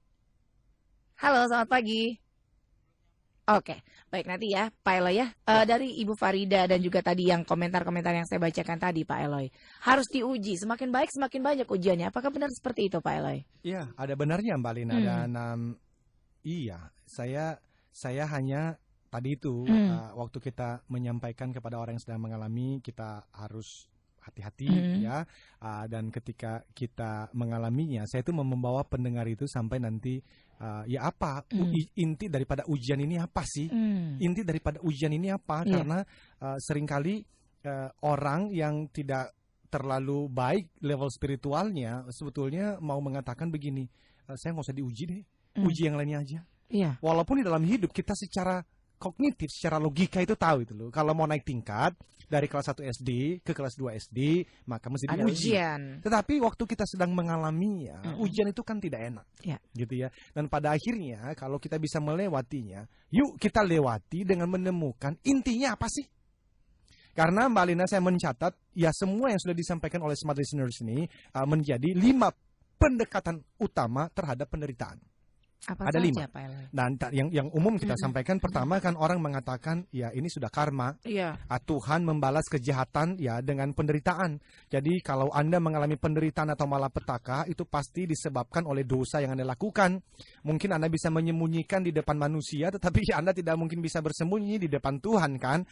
Halo, selamat pagi. Oke, baik nanti ya Pak Eloy ya. Dari Ibu Farida dan juga tadi yang komentar-komentar yang saya bacakan tadi Pak Eloy. Harus diuji, semakin baik semakin banyak ujiannya. Apakah benar seperti itu Pak Eloy? Iya, ada benarnya Mbak Lina. Dan iya, saya hanya tadi itu waktu kita menyampaikan kepada orang yang sedang mengalami, kita harus hati-hati ya. Dan ketika kita mengalaminya, saya itu membawa pendengar itu sampai nanti ya apa inti daripada ujian ini apa sih? Inti daripada ujian ini apa? Karena seringkali orang yang tidak terlalu baik level spiritualnya sebetulnya mau mengatakan begini, saya nggak usah diuji deh, uji yang lainnya aja. Walaupun di dalam hidup kita secara kognitif, secara logika itu tahu itu loh. Kalau mau naik tingkat dari kelas 1 SD ke kelas 2 SD, maka mesti diuji. Tetapi waktu kita sedang mengalaminya, ujian itu kan tidak enak. Gitu ya. Dan pada akhirnya kalau kita bisa melewatinya, yuk kita lewati dengan menemukan intinya apa sih? Karena Mbak Lina, saya mencatat ya semua yang sudah disampaikan oleh Smart Listeners ini menjadi 5 pendekatan utama terhadap penderitaan. Ada 5. Dan yang umum kita sampaikan pertama kan orang mengatakan ya ini sudah karma. Tuhan membalas kejahatan ya dengan penderitaan. Jadi kalau Anda mengalami penderitaan atau malapetaka itu pasti disebabkan oleh dosa yang Anda lakukan. Mungkin Anda bisa menyembunyikan di depan manusia, tetapi Anda tidak mungkin bisa bersembunyi di depan Tuhan kan.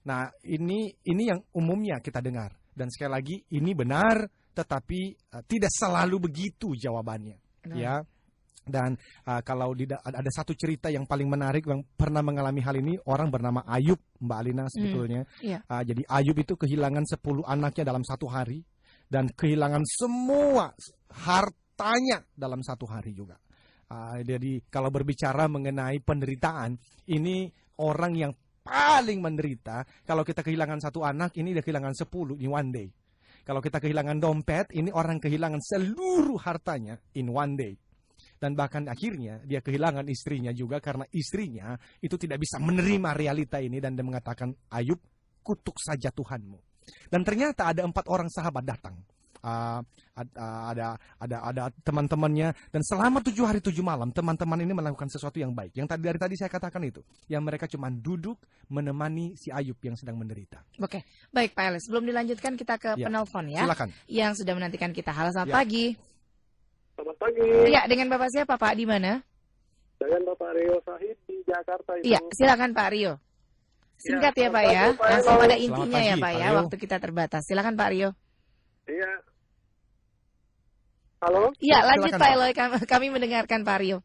Nah ini yang umumnya kita dengar. Dan sekali lagi ini benar, tetapi tidak selalu begitu jawabannya. Ya. Dan kalau ada satu cerita yang paling menarik yang pernah mengalami hal ini, orang bernama Ayub, Mbak Alina sebetulnya. Jadi Ayub itu kehilangan 10 anaknya dalam 1 hari. Dan kehilangan semua hartanya dalam 1 hari juga. Jadi kalau berbicara mengenai penderitaan, ini orang yang paling menderita. Kalau kita kehilangan 1 anak, ini dia kehilangan 10 in one day. Kalau kita kehilangan dompet, ini orang kehilangan seluruh hartanya in one day. Dan bahkan akhirnya dia kehilangan istrinya juga karena istrinya itu tidak bisa menerima realita ini dan dia mengatakan, Ayub, kutuk saja Tuhanmu. Dan ternyata ada 4 orang sahabat datang. Ada teman-temannya dan selama 7 hari 7 malam teman-teman ini melakukan sesuatu yang baik. Yang dari tadi saya katakan itu, yang mereka cuma duduk menemani si Ayub yang sedang menderita. Oke, baik Pak Elis. Sebelum dilanjutkan kita ke penelpon ya. Silakan. Yang sudah menantikan kita. Halo, selamat pagi. Selamat pagi. Iya, dengan Bapak siapa Pak? Di mana? Dengan Bapak Rio Sahid di Jakarta. Iya, silakan Pak Rio. Singkat ya Pak ya. Langsung pada intinya ya Pak ya. Waktu kita terbatas. Silakan Pak Rio. Iya. Halo? Iya, lanjut Pak Eloy. Kami mendengarkan Pak Rio.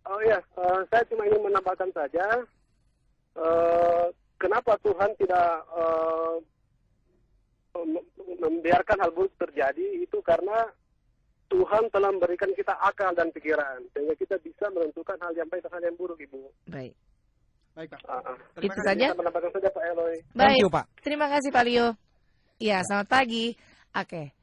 Oh iya, saya cuma ingin menambahkan saja. Kenapa Tuhan tidak membiarkan hal buruk terjadi? Itu karena Tuhan telah memberikan kita akal dan pikiran, sehingga kita bisa menentukan hal yang baik dan hal yang buruk, Ibu. Baik. Baik, Pak. Itu saja. Kita menambahkan saja, Pak Eloy. Baik, Pak. Terima kasih, Pak Rio. Ya, selamat pagi. Oke.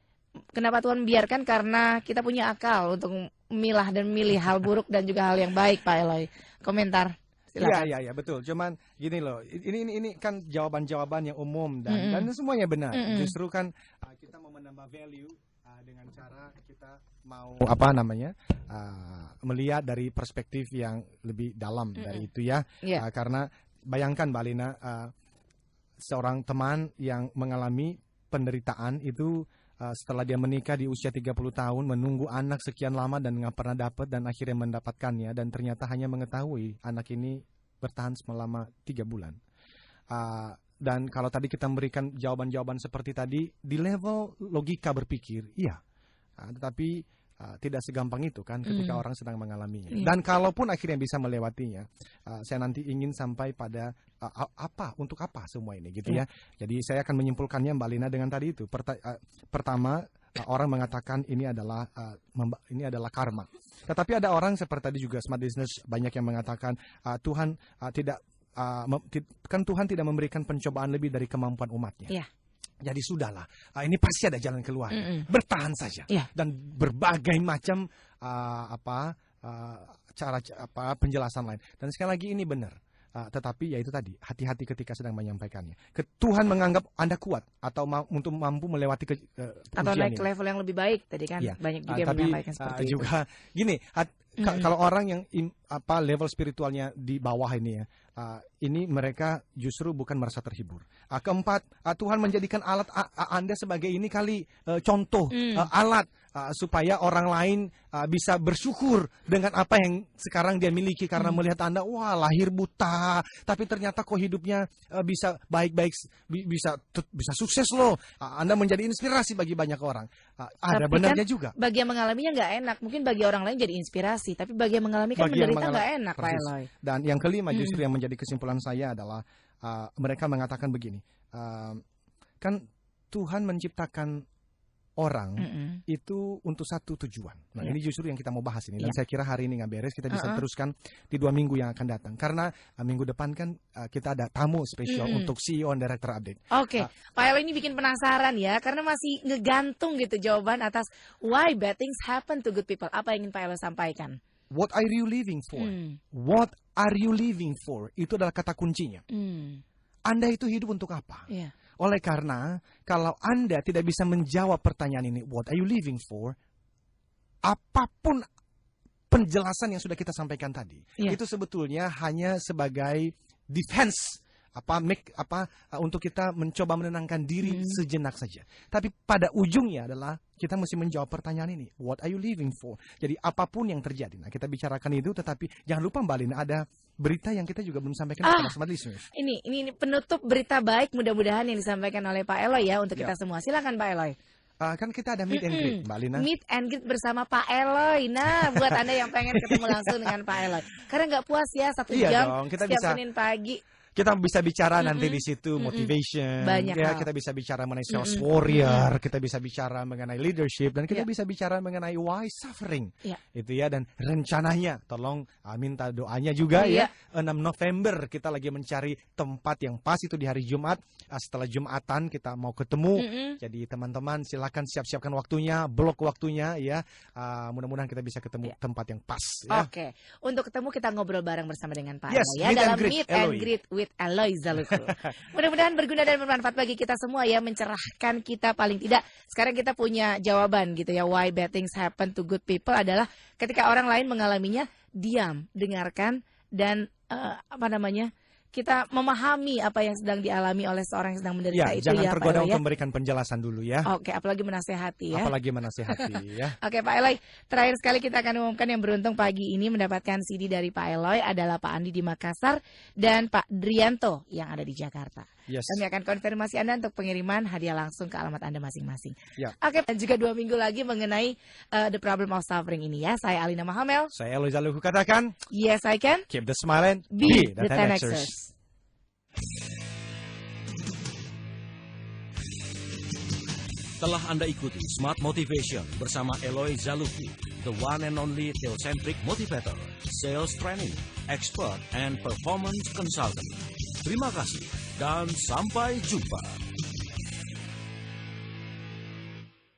Kenapa Tuhan membiarkan? Karena kita punya akal untuk memilah dan memilih hal buruk dan juga hal yang baik, Pak Eloy. Komentar. Silakan. Iya, betul. Cuman gini loh, ini kan jawaban-jawaban yang umum dan semuanya benar. Justru kan kita mau menambah value dengan cara kita mau melihat dari perspektif yang lebih dalam dari itu ya. Karena bayangkan Mbak Lina, seorang teman yang mengalami penderitaan itu setelah dia menikah di usia 30 tahun, menunggu anak sekian lama dan nggak pernah dapat dan akhirnya mendapatkannya dan ternyata hanya mengetahui anak ini bertahan selama 3 bulan. Dan kalau tadi kita memberikan jawaban-jawaban seperti tadi di level logika berpikir, iya. Tetapi tidak segampang itu kan ketika orang sedang mengalaminya. Dan kalaupun akhirnya bisa melewatinya, saya nanti ingin sampai pada untuk apa semua ini gitu ya. Jadi saya akan menyimpulkannya Mbak Lina dengan tadi itu. Pertama, orang mengatakan ini adalah karma. Tetapi ada orang seperti tadi juga Smart Business banyak yang mengatakan Tuhan Tuhan tidak memberikan pencobaan lebih dari kemampuan umatnya. Jadi sudahlah, ini pasti ada jalan keluar. Bertahan saja. Dan berbagai macam cara penjelasan lain. Dan sekali lagi ini benar. Tetapi ya itu tadi, hati-hati ketika sedang menyampaikannya. Tuhan menganggap Anda kuat atau untuk mampu melewati atau naik ke level yang lebih baik tadi kan. Ya. Banyak juga yang menyampaikan seperti itu. Juga gini, kalau orang yang level spiritualnya di bawah ini ya, ini mereka justru bukan merasa terhibur. Keempat, Tuhan menjadikan alat Anda sebagai ini kali contoh alat supaya orang lain bisa bersyukur dengan apa yang sekarang dia miliki karena melihat Anda, wah lahir buta, tapi ternyata kok hidupnya bisa baik-baik, bisa sukses loh. Anda menjadi inspirasi bagi banyak orang. Ada benarnya kan juga. Bagi yang mengalaminya nggak enak, mungkin bagi orang lain jadi inspirasi, tapi bagi yang mengalami kan menderita nggak enak, Pak Eloy. Dan yang kelima justru yang menjadi kesimpulan saya adalah mereka mengatakan begini, kan Tuhan menciptakan orang itu untuk satu tujuan. Nah ini justru yang kita mau bahas ini. Dan saya kira hari ini nggak beres, kita bisa teruskan di 2 minggu yang akan datang. Karena minggu depan kan kita ada tamu spesial untuk CEO and Director Update. Oke, Pak Eloy ini bikin penasaran ya, karena masih ngegantung gitu jawaban atas why bad things happen to good people. Apa yang ingin Pak Eloy sampaikan? What are you living for? What are you living for? Itu adalah kata kuncinya. Anda itu hidup untuk apa? Yeah. Oleh karena kalau Anda tidak bisa menjawab pertanyaan ini, what are you living for? Apapun penjelasan yang sudah kita sampaikan tadi, itu sebetulnya hanya sebagai defense. Untuk kita mencoba menenangkan diri sejenak saja. Tapi pada ujungnya adalah kita mesti menjawab pertanyaan ini. What are you living for? Jadi apapun yang terjadi. Nah kita bicarakan itu, tetapi jangan lupa Mbak Lina, ada berita yang kita juga belum sampaikan kepada smart listeners. Ini penutup berita baik mudah-mudahan yang disampaikan oleh Pak Eloy ya untuk kita semua. Silakan Pak Eloy. Kan kita ada meet and greet, Mbak Lina. Meet and greet bersama Pak Eloy. Nah, buat Anda yang pengen ketemu langsung dengan Pak Eloy. Karena nggak puas ya 1 jam dong, kita setiap Senin pagi. Kita bisa bicara nanti di situ motivation, kita bisa bicara mengenai sales warrior, kita bisa bicara mengenai leadership, dan kita bisa bicara mengenai why suffering, itu ya. Dan rencananya, tolong minta doanya juga ya. 6 November kita lagi mencari tempat yang pas, itu di hari Jumat. Setelah Jumatan kita mau ketemu, jadi teman-teman silakan siapkan waktunya, blok waktunya ya. Mudah-mudahan kita bisa ketemu tempat yang pas. Ya. Oke, untuk ketemu kita ngobrol bareng bersama dengan Pak Eloy ya dalam meet and greet with Eloy Zaluku. Mudah-mudahan berguna dan bermanfaat bagi kita semua ya, mencerahkan kita paling tidak. Sekarang kita punya jawaban gitu ya, why bad things happen to good people adalah ketika orang lain mengalaminya, diam, dengarkan, dan kita memahami apa yang sedang dialami oleh seorang yang sedang menderita itu jangan ya tergoda Pak Eloy, untuk memberikan penjelasan dulu ya. Oke, apalagi menasehati ya. Oke Pak Eloy, terakhir sekali kita akan umumkan yang beruntung pagi ini mendapatkan CD dari Pak Eloy adalah Pak Andi di Makassar dan Pak Drianto yang ada di Jakarta. Kami akan konfirmasi Anda untuk pengiriman hadiah langsung ke alamat Anda masing-masing. Oke, dan juga 2 minggu lagi mengenai The Problem of Suffering ini ya. Saya Alina Mahamel. Saya Eloy Zaluku katakan, yes I can. Keep the smile and be the 10Xers. Telah Anda ikuti Smart Motivation bersama Eloy Zaluku, the one and only theocentric motivator, sales training, expert, and performance consultant. Terima kasih dan sampai jumpa.